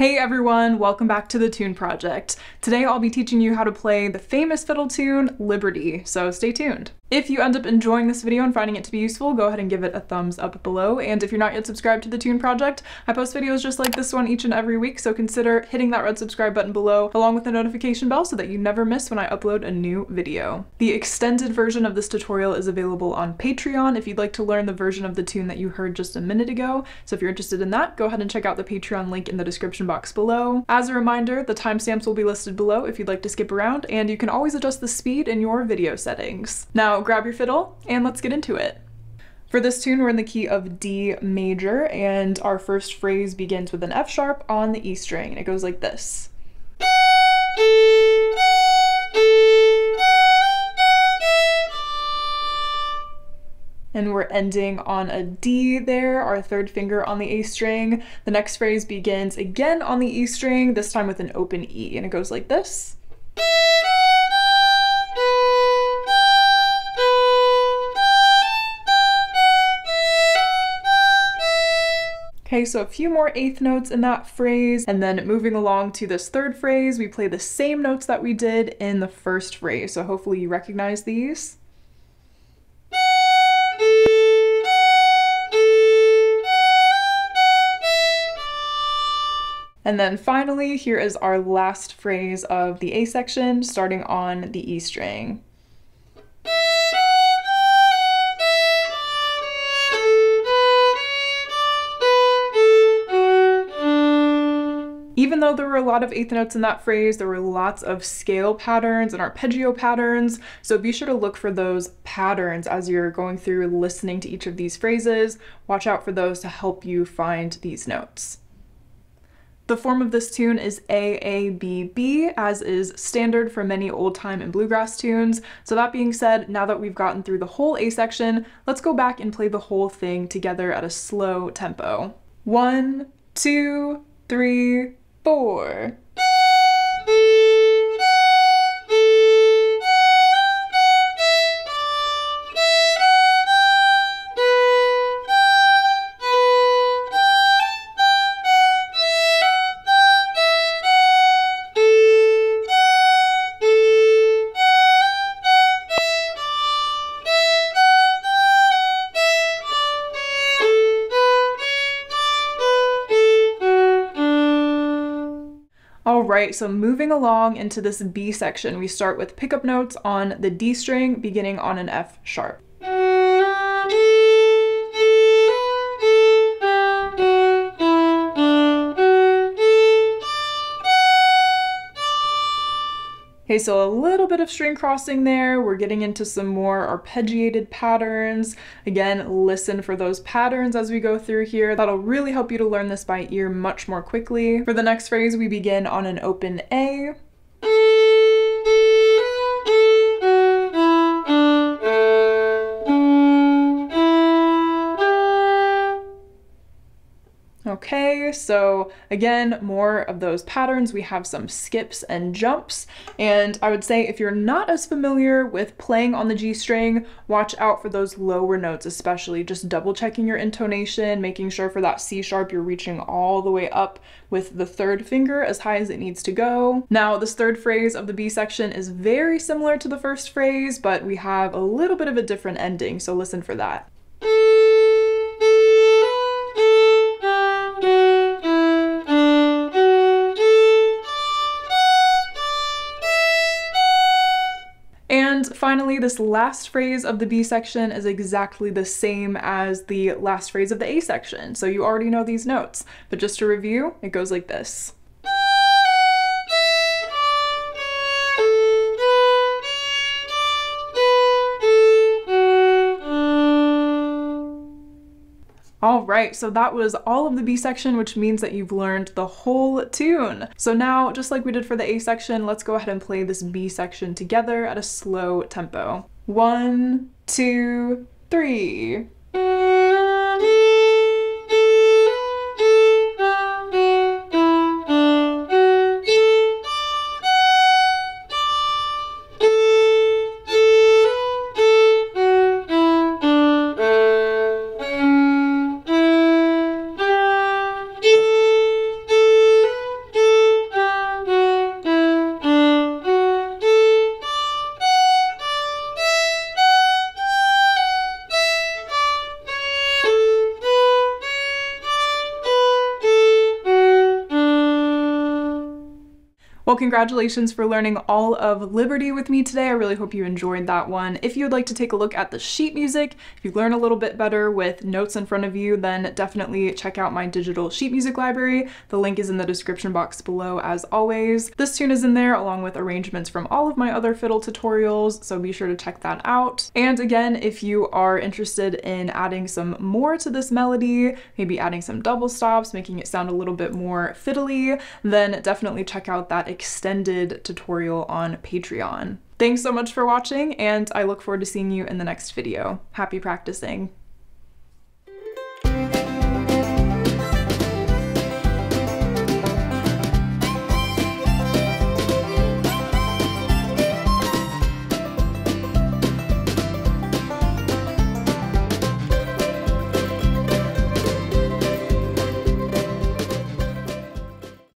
Hey everyone, welcome back to the Tune Project. Today I'll be teaching you how to play the famous fiddle tune, Liberty, so stay tuned. If you end up enjoying this video and finding it to be useful, go ahead and give it a thumbs up below, and if you're not yet subscribed to the Tune Project, I post videos just like this one each and every week, so consider hitting that red subscribe button below, along with the notification bell so that you never miss when I upload a new video. The extended version of this tutorial is available on Patreon if you'd like to learn the version of the tune that you heard just a minute ago, so if you're interested in that, go ahead and check out the Patreon link in the description box below. As a reminder, the timestamps will be listed below if you'd like to skip around, and you can always adjust the speed in your video settings. Now grab your fiddle and let's get into it. For this tune, we're in the key of D major, and our first phrase begins with an F sharp on the E string, and it goes like this. And we're ending on a D there, our third finger on the A string. The next phrase begins again on the E string, this time with an open E, and it goes like this. Okay, so a few more eighth notes in that phrase, and then moving along to this third phrase, we play the same notes that we did in the first phrase, so hopefully you recognize these. And then finally, here is our last phrase of the A section, starting on the E string. Even though there were a lot of eighth notes in that phrase, there were lots of scale patterns and arpeggio patterns, so be sure to look for those patterns as you're going through listening to each of these phrases. Watch out for those to help you find these notes. The form of this tune is A-A-B-B, as is standard for many old-time and bluegrass tunes. So that being said, now that we've gotten through the whole A section, let's go back and play the whole thing together at a slow tempo. 1, 2, 3, 4. Alright, so moving along into this B section, we start with pickup notes on the D string, beginning on an F sharp. Okay, so a little bit of string crossing there. We're getting into some more arpeggiated patterns. Again, listen for those patterns as we go through here. That'll really help you to learn this by ear much more quickly. For the next phrase, we begin on an open A. Okay, so again, more of those patterns. We have some skips and jumps, and I would say if you're not as familiar with playing on the G string, watch out for those lower notes, especially just double checking your intonation, making sure for that C sharp you're reaching all the way up with the third finger as high as it needs to go. Now, this third phrase of the B section is very similar to the first phrase, but we have a little bit of a different ending, so listen for that. And finally, this last phrase of the B section is exactly the same as the last phrase of the A section, so you already know these notes. But just to review, it goes like this. Alright, so that was all of the B section, which means that you've learned the whole tune. So now, just like we did for the A section, let's go ahead and play this B section together at a slow tempo. 1, 2, 3. Well, congratulations for learning all of Liberty with me today. I really hope you enjoyed that one. If you would like to take a look at the sheet music, if you learn a little bit better with notes in front of you, then definitely check out my digital sheet music library. The link is in the description box below as always. This tune is in there along with arrangements from all of my other fiddle tutorials, so be sure to check that out. And again, if you are interested in adding some more to this melody, maybe adding some double stops, making it sound a little bit more fiddly, then definitely check out that extended tutorial on Patreon. Thanks so much for watching, and I look forward to seeing you in the next video. Happy practicing!